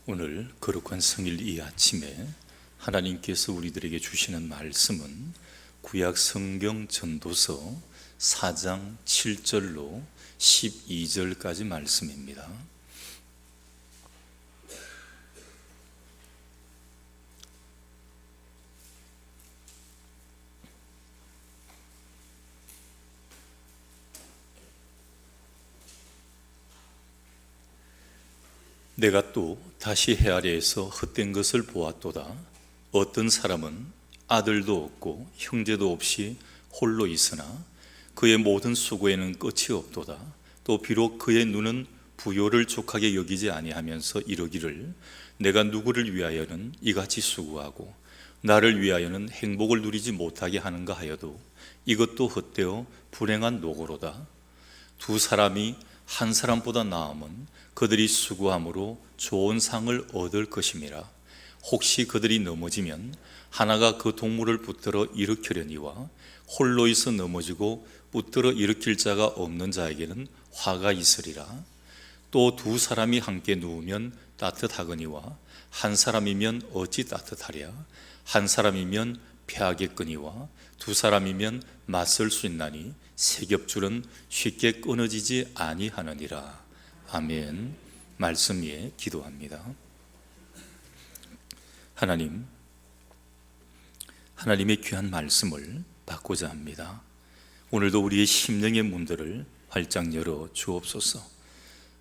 오늘 거룩한 성일 이 아침에 하나님께서 우리들에게 주시는 말씀은 구약 성경 전도서 4장 7절로 12절까지 말씀입니다. 내가 또 다시 해 아래에서 헛된 것을 보았도다. 어떤 사람은 아들도 없고 형제도 없이 홀로 있으나 그의 모든 수고에는 끝이 없도다. 또 비록 그의 눈은 부요를 족하게 여기지 아니하면서 이르기를 내가 누구를 위하여는 이같이 수고하고 나를 위하여는 행복을 누리지 못하게 하는가 하여도 이것도 헛되어 불행한 노고로다. 두 사람이 한 사람보다 나음은 그들이 수고함으로 좋은 상을 얻을 것임이라. 혹시 그들이 넘어지면 하나가 그 동물을 붙들어 일으키려니와 홀로 있어 넘어지고 붙들어 일으킬 자가 없는 자에게는 화가 있으리라. 또 두 사람이 함께 누우면 따뜻하거니와 한 사람이면 어찌 따뜻하랴. 한 사람이면 패하겠거니와 두 사람이면 맞설 수 있나니 세 겹줄은 쉽게 끊어지지 아니하느니라. 아멘. 말씀 위에 기도합니다. 하나님의 귀한 말씀을 받고자 합니다. 오늘도 우리의 심령의 문들을 활짝 열어 주옵소서.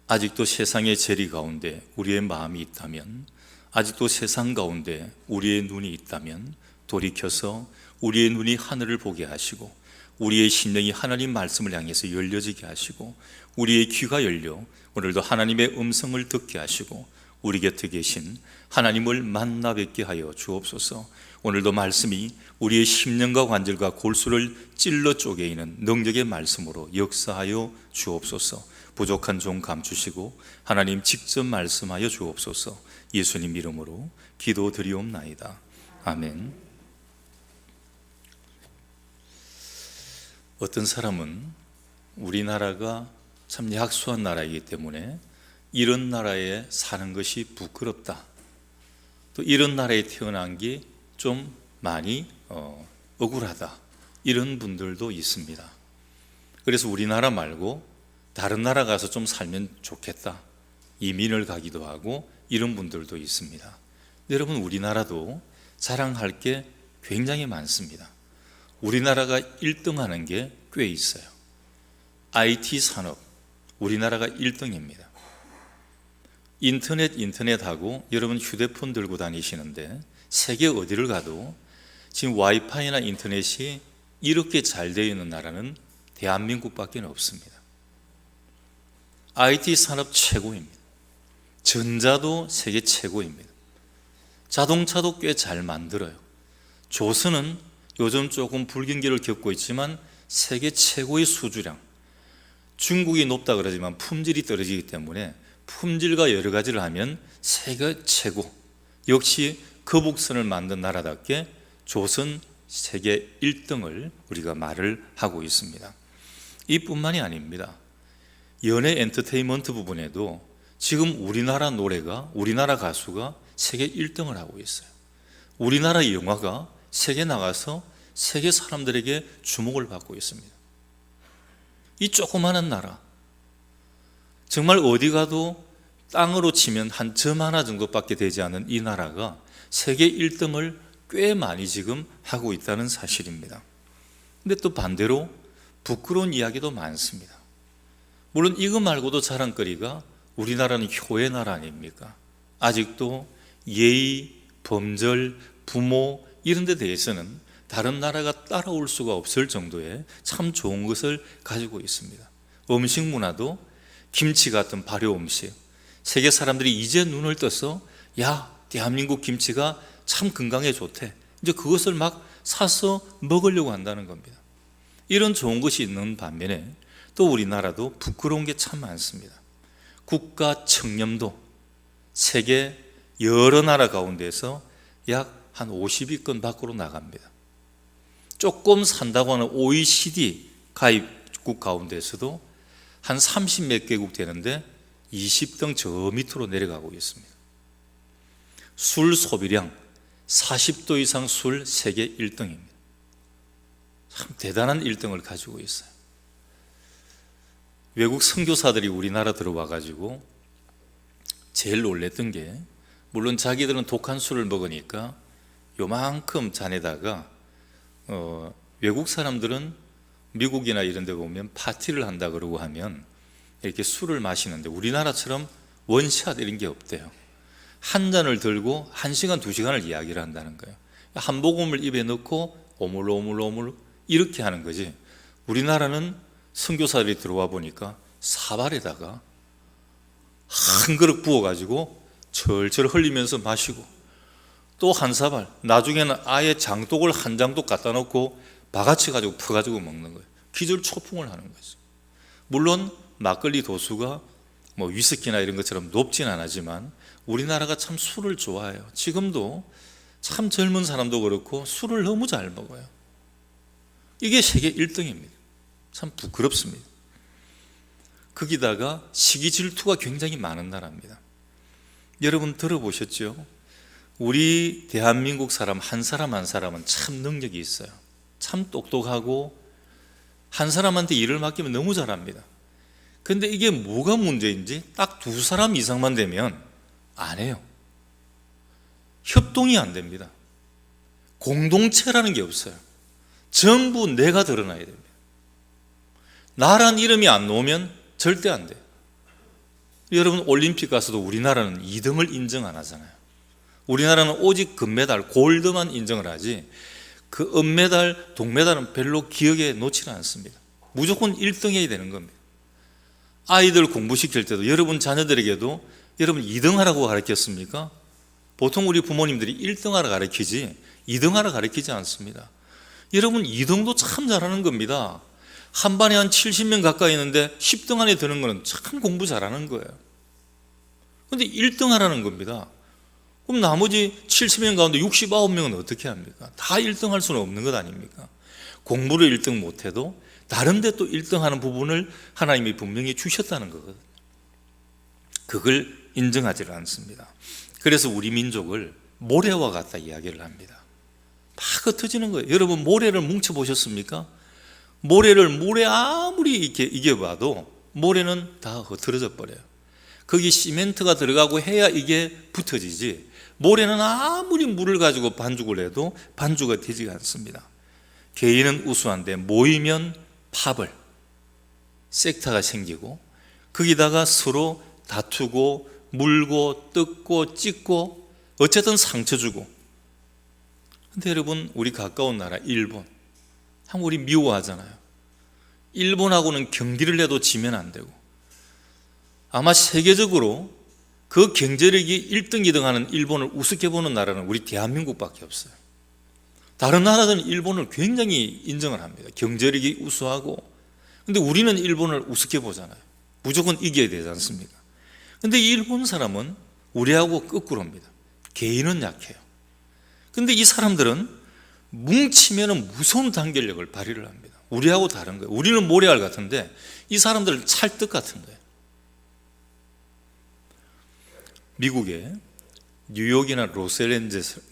아직도 세상의 재리 가운데 우리의 마음이 있다면, 아직도 세상 가운데 우리의 눈이 있다면 돌이켜서 우리의 눈이 하늘을 보게 하시고 우리의 심령이 하나님 말씀을 향해서 열려지게 하시고 우리의 귀가 열려 오늘도 하나님의 음성을 듣게 하시고 우리 곁에 계신 하나님을 만나 뵙게 하여 주옵소서. 오늘도 말씀이 우리의 심령과 관절과 골수를 찔러 쪼개이는 능력의 말씀으로 역사하여 주옵소서. 부족한 종 감추시고 하나님 직접 말씀하여 주옵소서. 예수님 이름으로 기도드리옵나이다. 아멘. 어떤 사람은 우리나라가 참 약소한 나라이기 때문에 이런 나라에 사는 것이 부끄럽다, 또 이런 나라에 태어난 게 좀 많이 억울하다, 이런 분들도 있습니다. 그래서 우리나라 말고 다른 나라 가서 좀 살면 좋겠다, 이민을 가기도 하고 이런 분들도 있습니다. 여러분, 우리나라도 자랑할 게 굉장히 많습니다. 우리나라가 1등하는 게 꽤 있어요. IT 산업, 우리나라가 1등입니다. 인터넷하고 여러분 휴대폰 들고 다니시는데 세계 어디를 가도 지금 와이파이나 인터넷이 이렇게 잘 되어 있는 나라는 대한민국밖에 없습니다. IT 산업 최고입니다. 전자도 세계 최고입니다. 자동차도 꽤 잘 만들어요. 조선은 요즘 조금 불경기를 겪고 있지만 세계 최고의 수주량, 중국이 높다 그러지만 품질이 떨어지기 때문에 품질과 여러 가지를 하면 세계 최고, 역시 거북선을 만든 나라답게 조선 세계 1등을 우리가 말을 하고 있습니다. 이뿐만이 아닙니다. 연예 엔터테인먼트 부분에도 지금 우리나라 노래가, 우리나라 가수가 세계 1등을 하고 있어요. 우리나라 영화가 세계 나가서 세계 사람들에게 주목을 받고 있습니다. 이 조그마한 나라, 정말 어디 가도 땅으로 치면 한 점 하나 정도밖에 되지 않은 이 나라가 세계 1등을 꽤 많이 지금 하고 있다는 사실입니다. 근데 또 반대로 부끄러운 이야기도 많습니다. 물론 이거 말고도 자랑거리가 우리나라는 효의 나라 아닙니까? 아직도 예의, 범절, 부모 이런 데 대해서는 다른 나라가 따라올 수가 없을 정도의 참 좋은 것을 가지고 있습니다. 음식 문화도 김치 같은 발효 음식, 세계 사람들이 이제 눈을 떠서 야, 대한민국 김치가 참 건강에 좋대, 이제 그것을 막 사서 먹으려고 한다는 겁니다. 이런 좋은 것이 있는 반면에 또 우리나라도 부끄러운 게 참 많습니다. 국가 청렴도 세계 여러 나라 가운데서 약 한 50위권 밖으로 나갑니다. 조금 산다고 하는 OECD 가입국 가운데서도 한 30몇 개국 되는데 20등 저 밑으로 내려가고 있습니다. 술 소비량 40도 이상 술 세계 1등입니다. 참 대단한 1등을 가지고 있어요. 외국 선교사들이 우리나라 들어와 가지고 제일 놀랬던 게, 물론 자기들은 독한 술을 먹으니까 요만큼 잔에다가 외국 사람들은 미국이나 이런 데 보면 파티를 한다 그러고 하면 이렇게 술을 마시는데 우리나라처럼 원샷 이런 게 없대요. 한 잔을 들고 1시간, 2시간을 이야기를 한다는 거예요. 한 모금을 입에 넣고 오물오물 이렇게 하는 거지. 우리나라는 선교사들이 들어와 보니까 사발에다가 한 그릇 부어가지고 철철 흘리면서 마시고, 또 한 사발, 나중에는 아예 장독을 한 장독 갖다 놓고 바가지 가지고 퍼가지고 먹는 거예요. 기절초풍을 하는 거죠. 물론 막걸리 도수가 뭐 위스키나 이런 것처럼 높진 않았지만 우리나라가 참 술을 좋아해요. 지금도 참 젊은 사람도 그렇고 술을 너무 잘 먹어요. 이게 세계 1등입니다. 참 부끄럽습니다. 거기다가 시기 질투가 굉장히 많은 나라입니다. 여러분 들어보셨죠? 우리 대한민국 사람 한 사람은 참 능력이 있어요. 참 똑똑하고 한 사람한테 일을 맡기면 너무 잘합니다. 근데 이게 뭐가 문제인지 딱 2사람 이상만 되면 안 해요. 협동이 안 됩니다. 공동체라는 게 없어요. 전부 내가 드러나야 됩니다. 나란 이름이 안 나오면 절대 안 돼요. 여러분 올림픽 가서도 우리나라는 2등을 인정 안 하잖아요. 우리나라는 오직 금메달, 골드만 인정을 하지 그 은메달, 동메달은 별로 기억에 놓지는 않습니다. 무조건 1등해야 되는 겁니다. 아이들 공부시킬 때도 여러분 자녀들에게도 여러분 2등 하라고 가르쳤습니까? 보통 우리 부모님들이 1등 하라 가르치지 2등 하라 가르치지 않습니다. 여러분 2등도 참 잘하는 겁니다. 한 반에 한 70명 가까이 있는데 10등 안에 드는 거는 참 공부 잘하는 거예요. 그런데 1등 하라는 겁니다. 그럼 나머지 70명 가운데 69명은 어떻게 합니까? 다 1등 할 수는 없는 것 아닙니까? 공부를 1등 못해도 다른 데 또 1등 하는 부분을 하나님이 분명히 주셨다는 거거든요. 그걸 인정하지를 않습니다. 그래서 우리 민족을 모래와 같다 이야기를 합니다. 막 흩어지는 거예요. 여러분 모래를 뭉쳐보셨습니까? 모래를 물에 아무리 이렇게 이겨봐도 모래는 다 흐트러져 버려요. 거기 시멘트가 들어가고 해야 이게 붙어지지, 모래는 아무리 물을 가지고 반죽을 해도 반죽이 되지 않습니다. 개인은 우수한데 모이면 파벌, 섹타가 생기고 거기다가 서로 다투고 물고 뜯고 찢고 어쨌든 상처 주고. 근데 여러분 우리 가까운 나라 일본, 참 우리 미워하잖아요. 일본하고는 경기를 해도 지면 안 되고, 아마 세계적으로 그 경제력이 1등, 2등 하는 일본을 우습게 보는 나라는 우리 대한민국밖에 없어요. 다른 나라들은 일본을 굉장히 인정을 합니다. 경제력이 우수하고. 근데 우리는 일본을 우습게 보잖아요. 무조건 이겨야 되지 않습니까? 근데 일본 사람은 우리하고 거꾸로입니다. 개인은 약해요. 근데 이 사람들은 뭉치면 무서운 단결력을 발휘를 합니다. 우리하고 다른 거예요. 우리는 모래알 같은데 이 사람들은 찰떡 같은 거예요. 미국의 뉴욕이나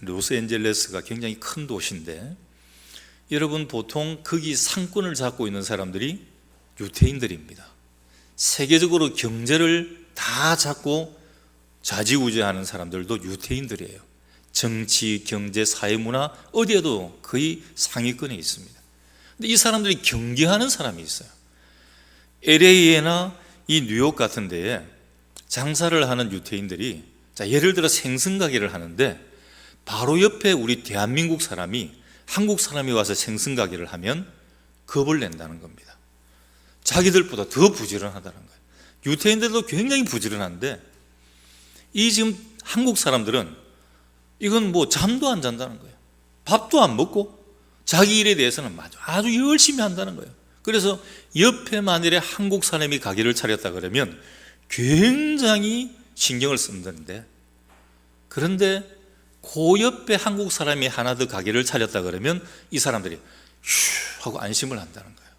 로스앤젤레스가 굉장히 큰 도시인데, 여러분 보통 거기 상권을 잡고 있는 사람들이 유태인들입니다. 세계적으로 경제를 다 잡고 좌지우지하는 사람들도 유태인들이에요. 정치, 경제, 사회, 문화 어디에도 거의 상위권에 있습니다. 근데 이 사람들이 경계하는 사람이 있어요. LA나 이 뉴욕 같은 데에 장사를 하는 유태인들이, 자 예를 들어 생선가게를 하는데 바로 옆에 우리 대한민국 사람이, 한국 사람이 와서 생선가게를 하면 겁을 낸다는 겁니다. 자기들보다 더 부지런하다는 거예요. 유태인들도 굉장히 부지런한데 이 지금 한국 사람들은 이건 뭐 잠도 안 잔다는 거예요. 밥도 안 먹고 자기 일에 대해서는 아주 열심히 한다는 거예요. 그래서 옆에 만일에 한국 사람이 가게를 차렸다 그러면 굉장히 신경을 쓴다는데, 그런데 그 옆에 한국 사람이 하나 더 가게를 차렸다 그러면 이 사람들이 휴 하고 안심을 한다는 거예요.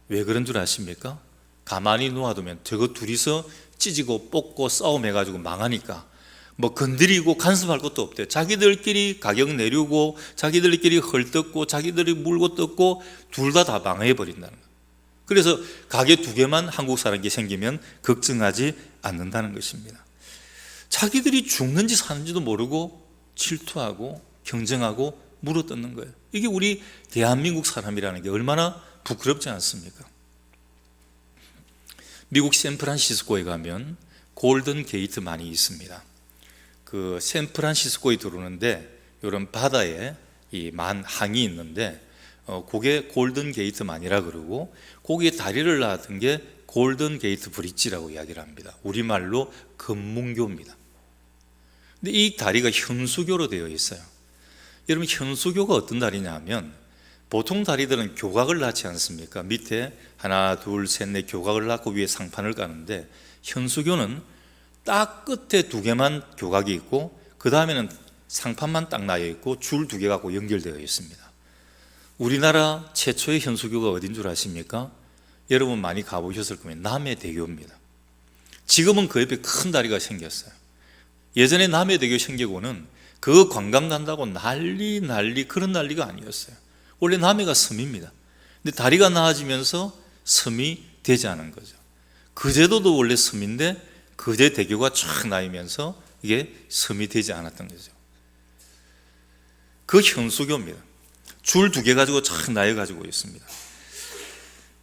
왜 그런 줄 아십니까? 가만히 놓아두면 저거 둘이서 찢고 뽑고 싸움해가지고 망하니까 뭐 건드리고 간섭할 것도 없대요. 자기들끼리 가격 내리고 자기들끼리 헐뜯고 자기들이 물고 뜯고 둘 다 망해버린다는 거예요. 그래서 가게 2개만 한국 사람이 생기면 걱정하지 않는다는 것입니다. 자기들이 죽는지 사는지도 모르고 질투하고 경쟁하고 물어뜯는 거예요. 이게 우리 대한민국 사람이라는 게 얼마나 부끄럽지 않습니까? 미국 샌프란시스코에 가면 골든 게이트 많이 있습니다. 그 샌프란시스코에 들어오는데 이런 바다에 이 항이 있는데 그게 골든 게이트만이라 그러고 거기에 다리를 놨던 게 골든 게이트 브릿지라고 이야기를 합니다. 우리말로 금문교입니다. 근데 이 다리가 현수교로 되어 있어요. 여러분, 현수교가 어떤 다리냐 하면 보통 다리들은 교각을 놨지 않습니까? 밑에 하나, 둘, 셋, 넷 교각을 놨고 위에 상판을 까는데 현수교는 딱 끝에 2개만 교각이 있고 그 다음에는 상판만 딱 나여 있고 줄 2개 갖고 연결되어 있습니다. 우리나라 최초의 현수교가 어딘 줄 아십니까? 여러분 많이 가보셨을 겁니다. 남해대교입니다. 지금은 그 옆에 큰 다리가 생겼어요. 예전에 남해대교 생기고는 그 관광 간다고 난리 그런 난리가 아니었어요. 원래 남해가 섬입니다. 근데 다리가 나아지면서 섬이 되지 않은 거죠. 거제도도 원래 섬인데 거제 대교가 쫙 나이면서 이게 섬이 되지 않았던 거죠. 그 현수교입니다. 줄 2개 가지고 쫙 나여 가지고 있습니다.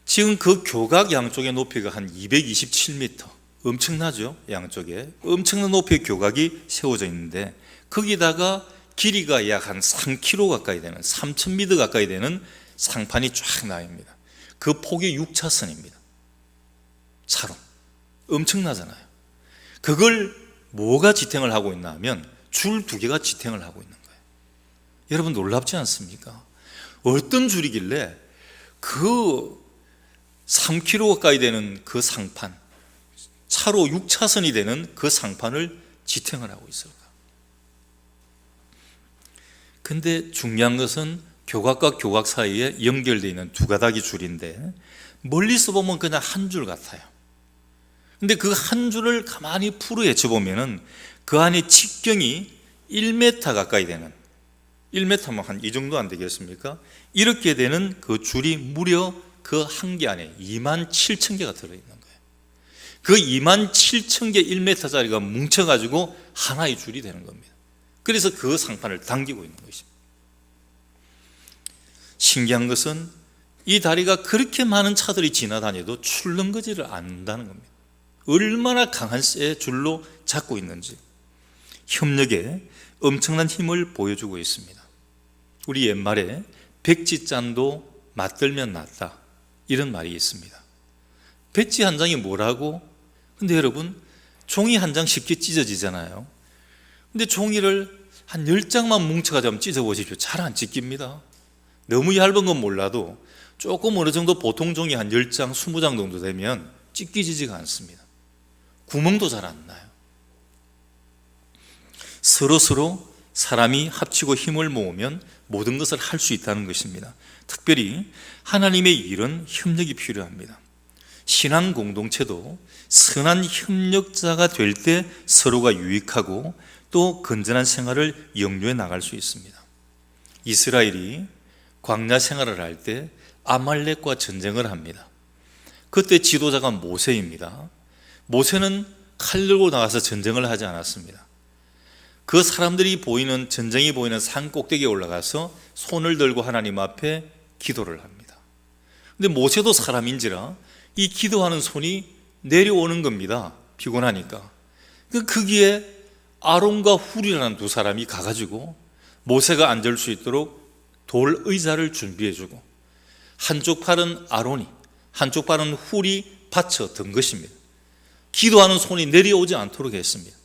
지금 그 교각 양쪽의 높이가 한 227m, 엄청나죠? 양쪽에 엄청난 높이의 교각이 세워져 있는데 거기다가 길이가 약 한 3km 가까이 되는 3000m 가까이 되는 상판이 쫙 나옵니다. 그 폭이 6차선입니다. 차로 엄청나잖아요. 그걸 뭐가 지탱을 하고 있나 하면 줄 2개가 지탱을 하고 있는 거예요. 여러분 놀랍지 않습니까? 어떤 줄이길래 그 3km 가까이 되는 그 상판, 차로 6차선이 되는 그 상판을 지탱을 하고 있을까? 근데 중요한 것은 교각과 교각 사이에 연결되어 있는 2가닥이 줄인데 멀리서 보면 그냥 한 줄 같아요. 근데 그 한 줄을 가만히 풀어헤쳐 보면은 그 안에 직경이 1m 가까이 되는, 1m면 한 이 정도 안 되겠습니까? 이렇게 되는 그 줄이 무려 그 한 개 안에 27,000개가 들어있는 거예요. 그 27,000개 1m짜리가 뭉쳐가지고 하나의 줄이 되는 겁니다. 그래서 그 상판을 당기고 있는 것입니다. 신기한 것은 이 다리가 그렇게 많은 차들이 지나다녀도 출렁거지를 않는다는 겁니다. 얼마나 강한 쇠 줄로 잡고 있는지 협력에 엄청난 힘을 보여주고 있습니다. 우리 옛말에 백지짠도 맞들면 낫다 이런 말이 있습니다. 백지 한 장이 뭐라고? 근데 여러분 종이 한 장 쉽게 찢어지잖아요. 근데 종이를 한 10장만 뭉쳐가지고 찢어보십시오. 잘 안 찢깁니다. 너무 얇은 건 몰라도 조금 어느 정도 보통 종이 한 10장, 20장 정도 되면 찢기지지가 않습니다. 구멍도 잘 안 나요. 서로 사람이 합치고 힘을 모으면 모든 것을 할 수 있다는 것입니다. 특별히 하나님의 일은 협력이 필요합니다. 신앙 공동체도 선한 협력자가 될 때 서로가 유익하고 또 건전한 생활을 영위해 나갈 수 있습니다. 이스라엘이 광야 생활을 할 때 아말렉과 전쟁을 합니다. 그때 지도자가 모세입니다. 모세는 칼 들고 나가서 전쟁을 하지 않았습니다. 그 사람들이 보이는, 전쟁이 보이는 산 꼭대기에 올라가서 손을 들고 하나님 앞에 기도를 합니다. 근데 모세도 사람인지라 이 기도하는 손이 내려오는 겁니다. 피곤하니까. 거기에 아론과 훌이라는 2사람이 가가지고 모세가 앉을 수 있도록 돌 의자를 준비해주고 한쪽 팔은 아론이, 한쪽 팔은 훌이 받쳐 든 것입니다. 기도하는 손이 내려오지 않도록 했습니다.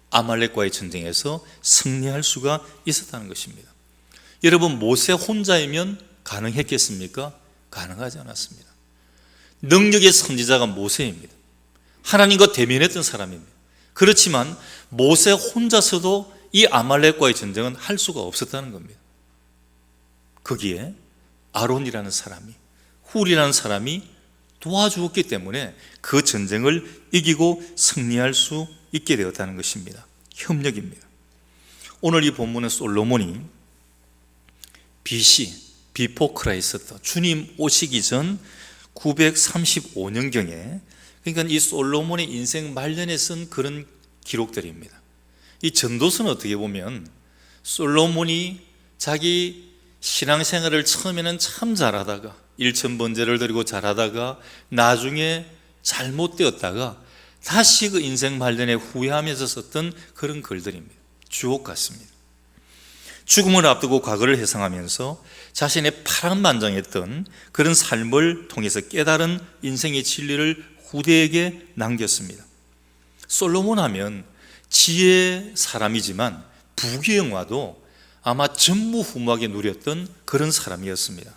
아말렉과의 전쟁에서 승리할 수가 있었다는 것입니다. 여러분 모세 혼자이면 가능했겠습니까? 가능하지 않았습니다. 능력의 선지자가 모세입니다. 하나님과 대면했던 사람입니다. 그렇지만 모세 혼자서도 이 아말렉과의 전쟁은 할 수가 없었다는 겁니다. 거기에 아론이라는 사람이, 훌이라는 사람이 도와주었기 때문에 그 전쟁을 이기고 승리할 수 있게 되었다는 것입니다. 협력입니다. 오늘 이 본문은 솔로몬이 BC, 비포 크라이스트, 주님 오시기 전 935년경에, 그러니까 이 솔로몬의 인생 말년에 쓴 그런 기록들입니다. 이 전도서는 어떻게 보면 솔로몬이 자기 신앙생활을 처음에는 참 잘하다가 일천번제를 드리고 잘하다가 나중에 잘못되었다가 다시 그 인생 말년에 후회하면서 썼던 그런 글들입니다. 주옥 같습니다. 죽음을 앞두고 과거를 회상하면서 자신의 파란만장했던 그런 삶을 통해서 깨달은 인생의 진리를 후대에게 남겼습니다. 솔로몬 하면 지혜의 사람이지만 부귀영화도 아마 전무후무하게 누렸던 그런 사람이었습니다.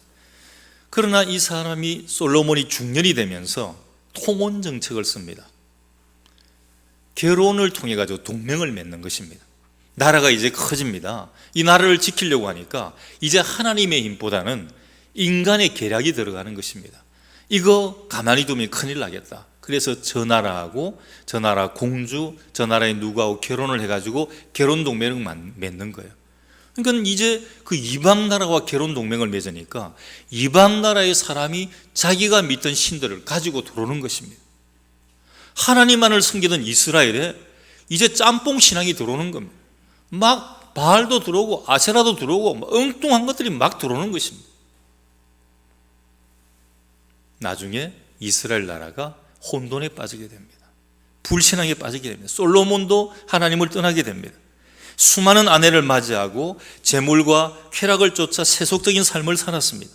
그러나 이 사람이 솔로몬이 중년이 되면서 통혼 정책을 씁니다. 결혼을 통해 가지고 동맹을 맺는 것입니다. 나라가 이제 커집니다. 이 나라를 지키려고 하니까 이제 하나님의 힘보다는 인간의 계략이 들어가는 것입니다. 이거 가만히 두면 큰일 나겠다. 그래서 저 나라하고 저 나라 공주, 저 나라의 누구하고 결혼을 해가지고 결혼 동맹을 맺는 거예요. 그러니까 이제 그 이방 나라와 결혼 동맹을 맺으니까 이방 나라의 사람이 자기가 믿던 신들을 가지고 들어오는 것입니다. 하나님만을 섬기던 이스라엘에 이제 짬뽕 신앙이 들어오는 겁니다. 막 바알도 들어오고 아세라도 들어오고 엉뚱한 것들이 막 들어오는 것입니다. 나중에 이스라엘 나라가 혼돈에 빠지게 됩니다. 불신앙에 빠지게 됩니다. 솔로몬도 하나님을 떠나게 됩니다. 수많은 아내를 맞이하고 재물과 쾌락을 쫓아 세속적인 삶을 살았습니다.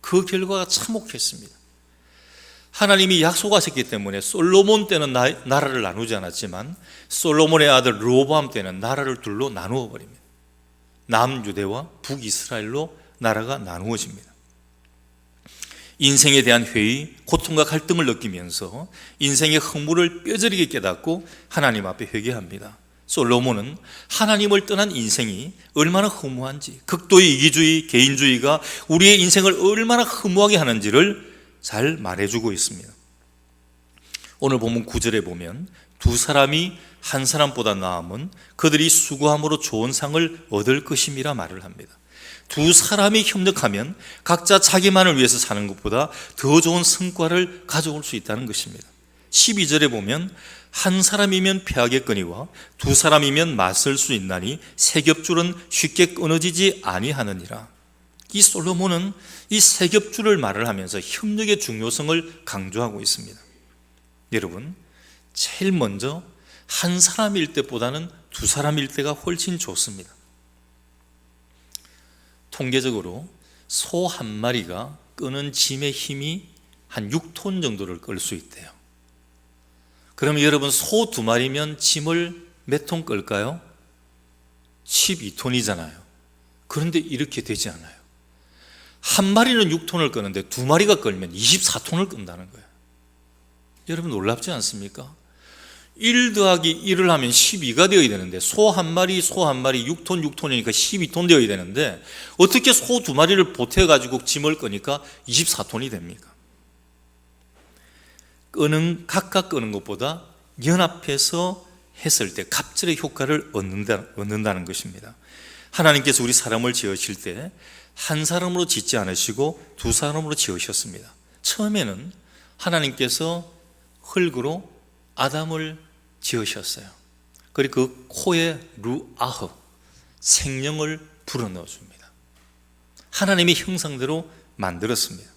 그 결과가 참혹했습니다. 하나님이 약속하셨기 때문에 솔로몬 때는 나라를 나누지 않았지만 솔로몬의 아들 르호보암 때는 나라를 둘로 나누어 버립니다. 남유대와 북이스라엘로 나라가 나누어집니다. 인생에 대한 회의, 고통과 갈등을 느끼면서 인생의 허물을 뼈저리게 깨닫고 하나님 앞에 회개합니다. 솔로몬은 하나님을 떠난 인생이 얼마나 허무한지, 극도의 이기주의, 개인주의가 우리의 인생을 얼마나 허무하게 하는지를 잘 말해주고 있습니다. 오늘 본문 9절에 보면 두 사람이 한 사람보다 나음은 그들이 수고함으로 좋은 상을 얻을 것임이라 말을 합니다. 두 사람이 협력하면 각자 자기만을 위해서 사는 것보다 더 좋은 성과를 가져올 수 있다는 것입니다. 12절에 보면 한 사람이면 패하겠거니와 두 사람이면 맞설 수 있나니 세 겹줄은 쉽게 끊어지지 아니하느니라. 이 솔로몬은 이 세 겹줄을 말을 하면서 협력의 중요성을 강조하고 있습니다. 여러분, 제일 먼저 한 사람일 때보다는 두 사람일 때가 훨씬 좋습니다. 통계적으로 소 한 마리가 끄는 짐의 힘이 한 6톤 정도를 끌 수 있대요. 그러면 여러분, 소 두 마리면 짐을 몇 톤 끌까요? 12톤이잖아요. 그런데 이렇게 되지 않아요. 한 마리는 6톤을 끄는데 두 마리가 끌면 24톤을 끈다는 거예요. 여러분, 놀랍지 않습니까? 1 더하기 1을 하면 12가 되어야 되는데 소 한 마리 6톤 6톤이니까 12톤 되어야 되는데 어떻게 소 두 마리를 보태가지고 짐을 끄니까 24톤이 됩니까? 각각 끄는 것보다 연합해서 했을 때 갑절의 효과를 얻는다는 것입니다. 하나님께서 우리 사람을 지으실 때 한 사람으로 짓지 않으시고 두 사람으로 지으셨습니다. 처음에는 하나님께서 흙으로 아담을 지으셨어요. 그리고 그 코에 루아흐, 생명을 불어넣어줍니다. 하나님의 형상대로 만들었습니다.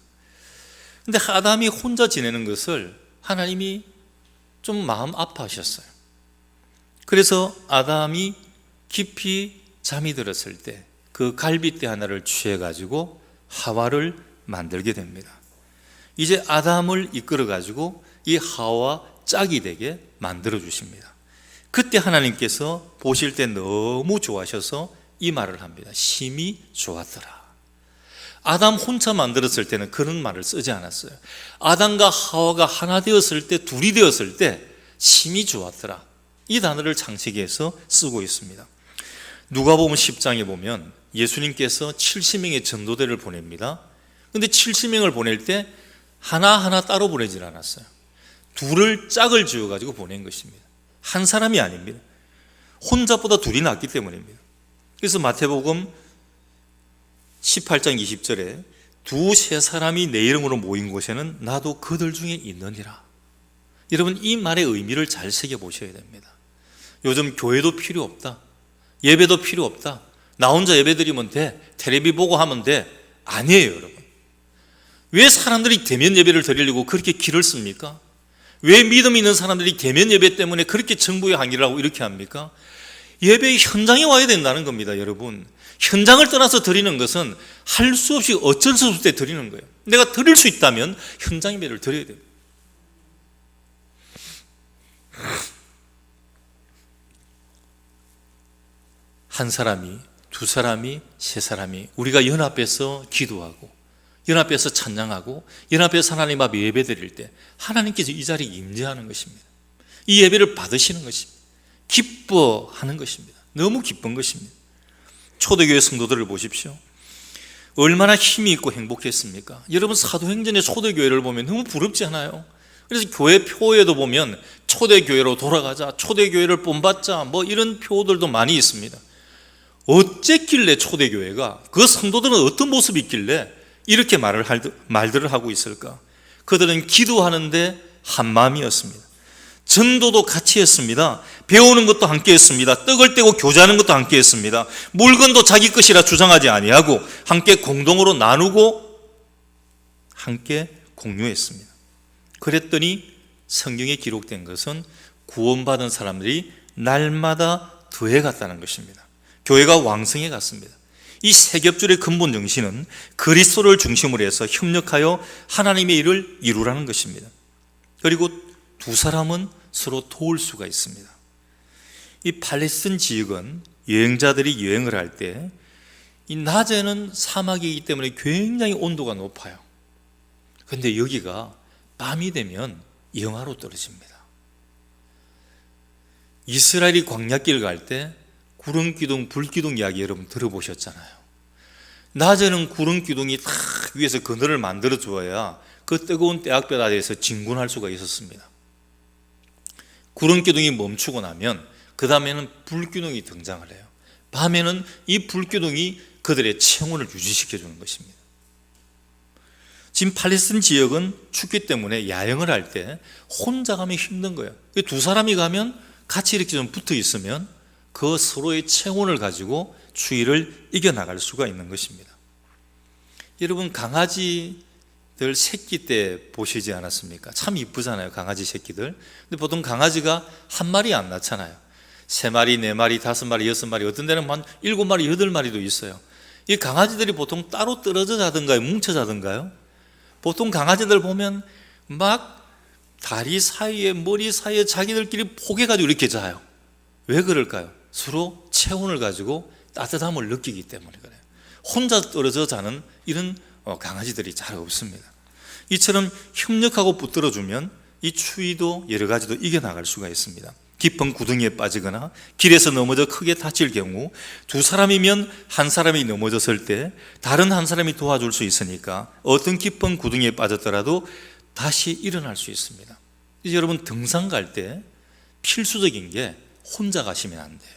근데 아담이 혼자 지내는 것을 하나님이 좀 마음 아파하셨어요. 그래서 아담이 깊이 잠이 들었을 때 그 갈빗대 하나를 취해가지고 하와를 만들게 됩니다. 이제 아담을 이끌어가지고 이 하와 짝이 되게 만들어 주십니다. 그때 하나님께서 보실 때 너무 좋아하셔서 이 말을 합니다. 심히 좋았더라. 아담 혼자 만들었을 때는 그런 말을 쓰지 않았어요. 아담과 하와가 하나 되었을 때, 둘이 되었을 때 심히 좋았더라. 이 단어를 창세기에서 쓰고 있습니다. 누가복음 10장에 보면 예수님께서 70명의 전도대를 보냅니다. 그런데 70명을 보낼 때 하나하나 따로 보내질 않았어요. 둘을 짝을 지어가지고 보낸 것입니다. 한 사람이 아닙니다. 혼자보다 둘이 낫기 때문입니다. 그래서 마태복음 18장 20절에 두세 사람이 내 이름으로 모인 곳에는 나도 그들 중에 있느니라. 여러분, 이 말의 의미를 잘 새겨보셔야 됩니다. 요즘 교회도 필요 없다, 예배도 필요 없다, 나 혼자 예배 드리면 돼, 텔레비 보고 하면 돼. 아니에요, 여러분. 왜 사람들이 대면 예배를 드리려고 그렇게 길을 씁니까? 왜 믿음 있는 사람들이 대면 예배 때문에 그렇게 정부의 항의를 하고 이렇게 합니까? 예배의 현장에 와야 된다는 겁니다, 여러분. 현장을 떠나서 드리는 것은 할 수 없이 어쩔 수 없을 때 드리는 거예요. 내가 드릴 수 있다면 현장 예배를 드려야 돼요. 한 사람이, 두 사람이, 세 사람이 우리가 연합해서 기도하고 연합해서 찬양하고 연합해서 하나님 앞에 예배 드릴 때 하나님께서 이 자리에 임재하는 것입니다. 이 예배를 받으시는 것입니다. 기뻐하는 것입니다. 너무 기쁜 것입니다. 초대교회 성도들을 보십시오. 얼마나 힘이 있고 행복했습니까? 여러분, 사도행전의 초대교회를 보면 너무 부럽지 않아요? 그래서 교회 표에도 보면 초대교회로 돌아가자, 초대교회를 본받자, 뭐 이런 표들도 많이 있습니다. 어쨌길래 초대교회가, 그 성도들은 어떤 모습이 있길래 이렇게 말들을 하고 있을까? 그들은 기도하는데 한 마음이었습니다. 전도도 같이 했습니다. 배우는 것도 함께 했습니다. 떡을 떼고 교제하는 것도 함께 했습니다. 물건도 자기 것이라 주장하지 아니하고 함께 공동으로 나누고 함께 공유했습니다. 그랬더니 성경에 기록된 것은 구원받은 사람들이 날마다 더해갔다는 것입니다. 교회가 왕성해 갔습니다. 이 세 겹줄의 근본 정신은 그리스도를 중심으로 해서 협력하여 하나님의 일을 이루라는 것입니다. 그리고 두 사람은 서로 도울 수가 있습니다. 이 팔레스틴 지역은 여행자들이 여행을 할 때 이 낮에는 사막이기 때문에 굉장히 온도가 높아요. 그런데 여기가 밤이 되면 영하로 떨어집니다. 이스라엘이 광야길을 갈 때 구름기둥, 불기둥 이야기 여러분 들어보셨잖아요. 낮에는 구름기둥이 딱 위에서 그늘을 만들어 주어야 그 뜨거운 떼약볕 아래에서 진군할 수가 있었습니다. 구름기둥이 멈추고 나면 그 다음에는 불기둥이 등장을 해요. 밤에는 이 불기둥이 그들의 체온을 유지시켜 주는 것입니다. 지금 팔레스틴 지역은 춥기 때문에 야영을 할 때 혼자 가면 힘든 거예요. 두 사람이 가면 같이 이렇게 좀 붙어 있으면 그 서로의 체온을 가지고 추위를 이겨나갈 수가 있는 것입니다. 여러분, 강아지들 새끼 때 보시지 않았습니까? 참 이쁘잖아요, 강아지 새끼들. 근데 보통 강아지가 한 마리 안 낳잖아요. 3마리, 4마리, 5마리, 6마리, 어떤 데는 한 7마리, 8마리도 있어요. 이 강아지들이 보통 따로 떨어져 자든가요, 뭉쳐 자든가요? 보통 강아지들 보면 막 다리 사이에, 머리 사이에 자기들끼리 포개가지고 이렇게 자요. 왜 그럴까요? 서로 체온을 가지고 따뜻함을 느끼기 때문에 그래요. 혼자 떨어져 자는 이런 강아지들이 잘 없습니다. 이처럼 협력하고 붙들어주면 이 추위도 여러 가지도 이겨나갈 수가 있습니다. 깊은 구덩이에 빠지거나 길에서 넘어져 크게 다칠 경우 두 사람이면 한 사람이 넘어졌을 때 다른 한 사람이 도와줄 수 있으니까 어떤 깊은 구덩이에 빠졌더라도 다시 일어날 수 있습니다. 이제 여러분, 등산 갈 때 필수적인 게 혼자 가시면 안 돼요.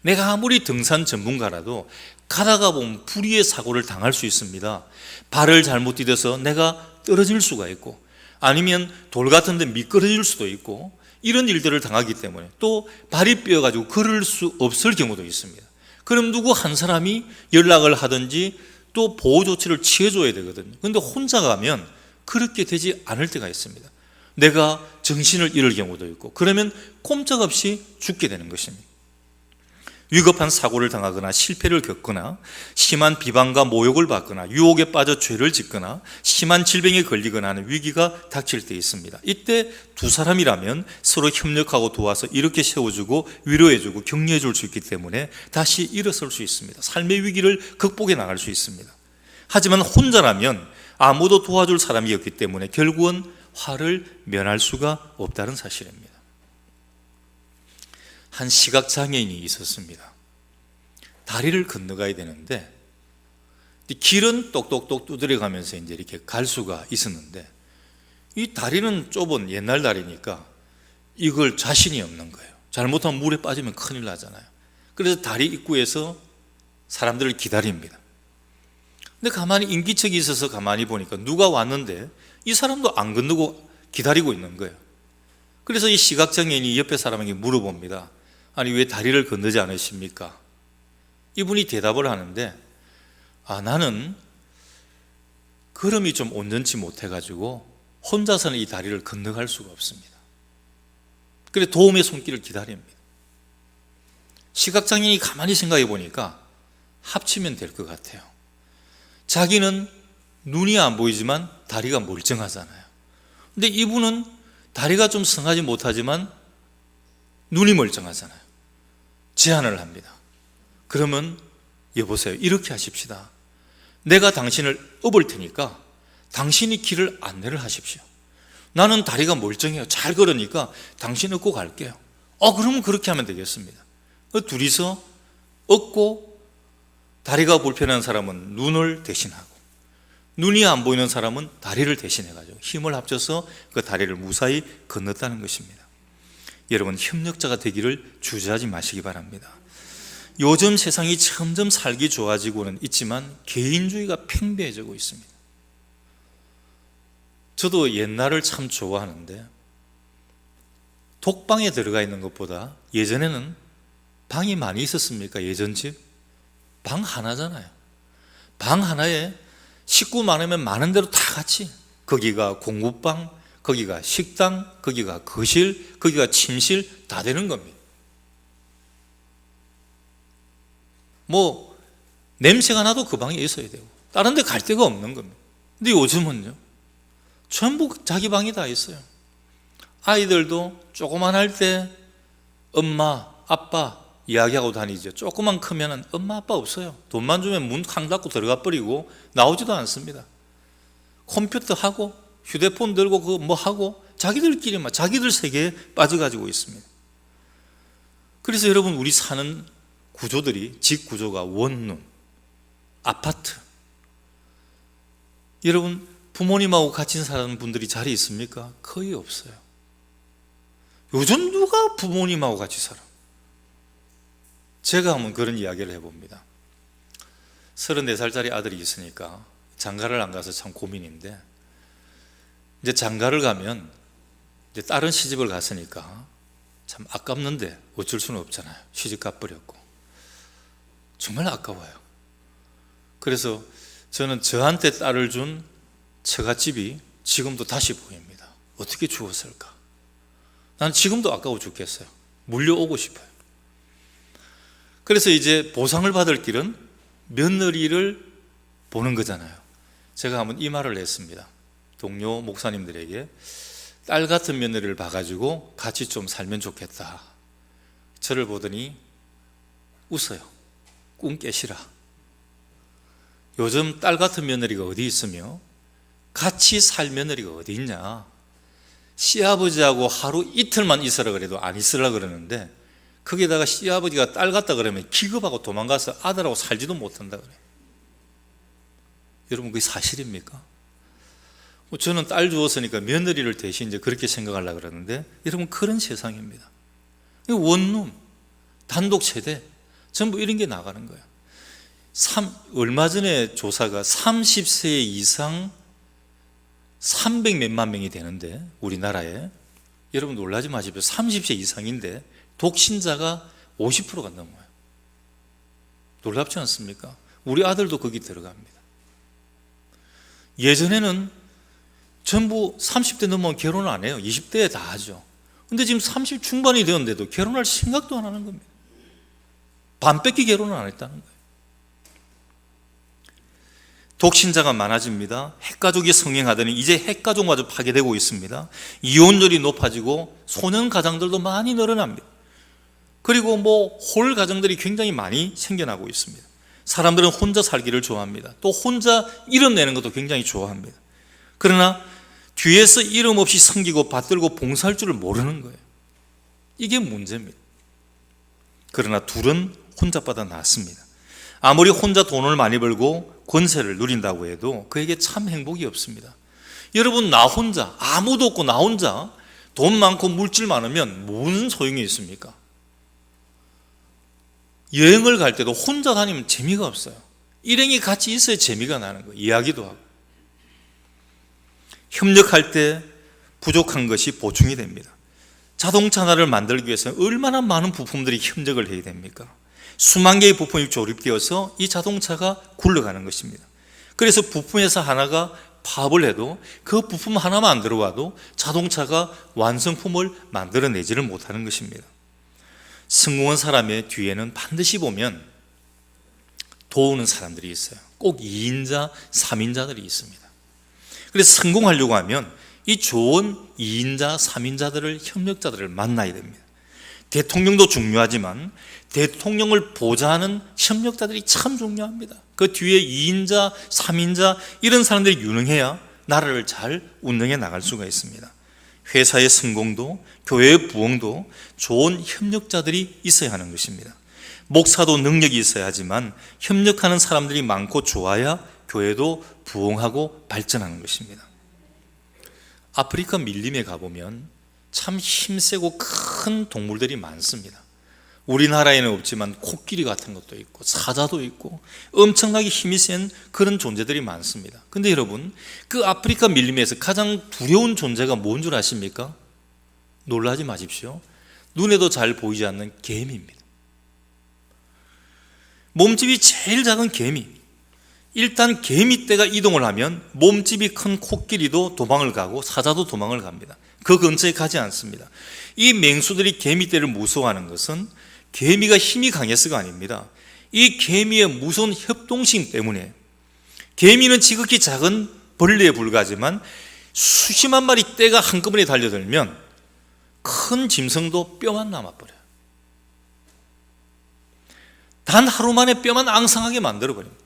내가 아무리 등산 전문가라도 가다가 보면 불의의 사고를 당할 수 있습니다. 발을 잘못 디뎌서 내가 떨어질 수가 있고 아니면 돌 같은 데 미끄러질 수도 있고 이런 일들을 당하기 때문에 또 발이 삐어가지고 걸을 수 없을 경우도 있습니다. 그럼 누구 한 사람이 연락을 하든지 또 보호 조치를 취해줘야 되거든요. 그런데 혼자 가면 그렇게 되지 않을 때가 있습니다. 내가 정신을 잃을 경우도 있고 그러면 꼼짝없이 죽게 되는 것입니다. 위급한 사고를 당하거나 실패를 겪거나 심한 비방과 모욕을 받거나 유혹에 빠져 죄를 짓거나 심한 질병에 걸리거나 하는 위기가 닥칠 때 있습니다. 이때 두 사람이라면 서로 협력하고 도와서 이렇게 세워주고 위로해주고 격려해줄 수 있기 때문에 다시 일어설 수 있습니다. 삶의 위기를 극복해 나갈 수 있습니다. 하지만 혼자라면 아무도 도와줄 사람이 없기 때문에 결국은 화를 면할 수가 없다는 사실입니다. 한 시각장애인이 있었습니다. 다리를 건너가야 되는데 길은 똑똑똑 두드려가면서 이제 이렇게 갈 수가 있었는데 이 다리는 좁은 옛날 다리니까 이걸 자신이 없는 거예요. 잘못하면 물에 빠지면 큰일 나잖아요. 그래서 다리 입구에서 사람들을 기다립니다. 근데 가만히 인기척이 있어서 가만히 보니까 누가 왔는데 이 사람도 안 건너고 기다리고 있는 거예요. 그래서 이 시각장애인이 옆에 사람에게 물어봅니다. 아니, 왜 다리를 건너지 않으십니까? 이분이 대답을 하는데, 나는 걸음이 좀 온전치 못해가지고 혼자서는 이 다리를 건너갈 수가 없습니다. 그래서 도움의 손길을 기다립니다. 시각장애인이 가만히 생각해 보니까 합치면 될 것 같아요. 자기는 눈이 안 보이지만 다리가 멀쩡하잖아요. 근데 이분은 다리가 좀 성하지 못하지만 눈이 멀쩡하잖아요. 제안을 합니다. 그러면 여보세요, 이렇게 하십시다. 내가 당신을 업을 테니까 당신이 길을 안내를 하십시오. 나는 다리가 멀쩡해요. 잘 걸으니까 당신 업고 갈게요. 그러면 그렇게 하면 되겠습니다. 둘이서 업고, 다리가 불편한 사람은 눈을 대신하고, 눈이 안 보이는 사람은 다리를 대신해가지고 힘을 합쳐서 그 다리를 무사히 건넜다는 것입니다. 여러분, 협력자가 되기를 주저하지 마시기 바랍니다. 요즘 세상이 점점 살기 좋아지고는 있지만 개인주의가 팽배해지고 있습니다. 저도 옛날을 참 좋아하는데, 독방에 들어가 있는 것보다 예전에는 방이 많이 있었습니까? 예전 집? 방 하나잖아요. 방 하나에 식구 많으면 많은 대로 다 같이, 거기가 공부방, 거기가 식당, 거기가 거실, 거기가 침실 다 되는 겁니다. 냄새가 나도 그 방에 있어야 되고 다른 데 갈 데가 없는 겁니다. 근데 요즘은요, 전부 자기 방이 다 있어요. 아이들도 조그만 할 때 엄마, 아빠 이야기하고 다니죠. 조금만 크면은 엄마, 아빠 없어요. 돈만 주면 문 쾅 닫고 들어가 버리고 나오지도 않습니다. 컴퓨터 하고 휴대폰 들고 그거 뭐 하고 자기들끼리만 자기들 세계에 빠져가지고 있습니다. 그래서 여러분, 우리 사는 구조들이, 집 구조가 원룸, 아파트. 여러분, 부모님하고 같이 사는 분들이 자리 있습니까? 거의 없어요. 요즘 누가 부모님하고 같이 살아? 제가 한번 그런 이야기를 해봅니다. 34살짜리 아들이 있으니까 장가를 안 가서 참 고민인데, 이제 장가를 가면 이제 다른 시집을 갔으니까 참 아깝는데 어쩔 수는 없잖아요. 시집 가버렸고 정말 아까워요. 그래서 저는 저한테 딸을 준 처갓집이 지금도 다시 보입니다. 어떻게 주었을까? 난 지금도 아까워 죽겠어요. 물려오고 싶어요. 그래서 이제 보상을 받을 길은 며느리를 보는 거잖아요. 제가 한번 이 말을 했습니다. 동료 목사님들에게 딸 같은 며느리를 봐가지고 같이 좀 살면 좋겠다. 저를 보더니 웃어요. 꿈 깨시라. 요즘 딸 같은 며느리가 어디 있으며 같이 살 며느리가 어디 있냐. 시아버지하고 하루 이틀만 있으라 그래도 안 있으라 그러는데, 거기다가 시아버지가 딸 같다 그러면 기겁하고 도망가서 아들하고 살지도 못한다 그래요. 여러분, 그게 사실입니까? 저는 딸 주었으니까 며느리를 대신 이제 그렇게 생각하려고 그러는데, 여러분, 그런 세상입니다. 원룸, 단독 세대, 전부 이런 게 나가는 거예요. 얼마 전에 조사가 30세 이상 300몇만 명이 되는데, 우리나라에, 여러분 놀라지 마십시오. 30세 이상인데 독신자가 50%가 넘어요. 놀랍지 않습니까? 우리 아들도 거기 들어갑니다. 예전에는 전부 30대 넘으면 결혼을 안 해요. 20대에 다 하죠. 근데 지금 30 중반이 되었는데도 결혼할 생각도 안 하는 겁니다. 반 뺏기 결혼을 안 했다는 거예요. 독신자가 많아집니다. 핵가족이 성행하더니 이제 핵가족마저 파괴되고 있습니다. 이혼율이 높아지고 소년 가정들도 많이 늘어납니다. 그리고 홀 가정들이 굉장히 많이 생겨나고 있습니다. 사람들은 혼자 살기를 좋아합니다. 또 혼자 이름 내는 것도 굉장히 좋아합니다. 그러나 뒤에서 이름 없이 섬기고 받들고 봉사할 줄을 모르는 거예요. 이게 문제입니다. 그러나 둘은 혼자보다 낫습니다. 아무리 혼자 돈을 많이 벌고 권세를 누린다고 해도 그에게 참 행복이 없습니다. 여러분, 나 혼자, 아무도 없고 나 혼자 돈 많고 물질 많으면 무슨 소용이 있습니까? 여행을 갈 때도 혼자 다니면 재미가 없어요. 일행이 같이 있어야 재미가 나는 거예요. 이야기도 하고. 협력할 때 부족한 것이 보충이 됩니다. 자동차 하나를 만들기 위해서 얼마나 많은 부품들이 협력을 해야 됩니까? 수만 개의 부품이 조립되어서 이 자동차가 굴러가는 것입니다. 그래서 부품에서 하나가 파업을 해도 그 부품 하나만 안 들어와도 자동차가 완성품을 만들어내지를 못하는 것입니다. 성공한 사람의 뒤에는 반드시 보면 도우는 사람들이 있어요. 꼭 2인자, 3인자들이 있습니다. 그래서 성공하려고 하면 이 좋은 2인자, 3인자들을, 협력자들을 만나야 됩니다. 대통령도 중요하지만 대통령을 보좌하는 협력자들이 참 중요합니다. 그 뒤에 2인자, 3인자 이런 사람들이 유능해야 나라를 잘 운영해 나갈 수가 있습니다. 회사의 성공도 교회의 부흥도 좋은 협력자들이 있어야 하는 것입니다. 목사도 능력이 있어야 하지만 협력하는 사람들이 많고 좋아야 교회도 부흥하고 발전하는 것입니다. 아프리카 밀림에 가보면 참 힘세고 큰 동물들이 많습니다. 우리나라에는 없지만 코끼리 같은 것도 있고 사자도 있고 엄청나게 힘이 센 그런 존재들이 많습니다. 근데 여러분, 그 아프리카 밀림에서 가장 두려운 존재가 뭔 줄 아십니까? 놀라지 마십시오. 눈에도 잘 보이지 않는 개미입니다. 몸집이 제일 작은 개미. 일단 개미떼가 이동을 하면 몸집이 큰 코끼리도 도망을 가고 사자도 도망을 갑니다. 그 근처에 가지 않습니다. 이 맹수들이 개미떼를 무서워하는 것은 개미가 힘이 강해서가 아닙니다. 이 개미의 무서운 협동심 때문에, 개미는 지극히 작은 벌레에 불과하지만 수십만 마리 떼가 한꺼번에 달려들면 큰 짐승도 뼈만 남아버려요. 단 하루 만에 뼈만 앙상하게 만들어버립니다.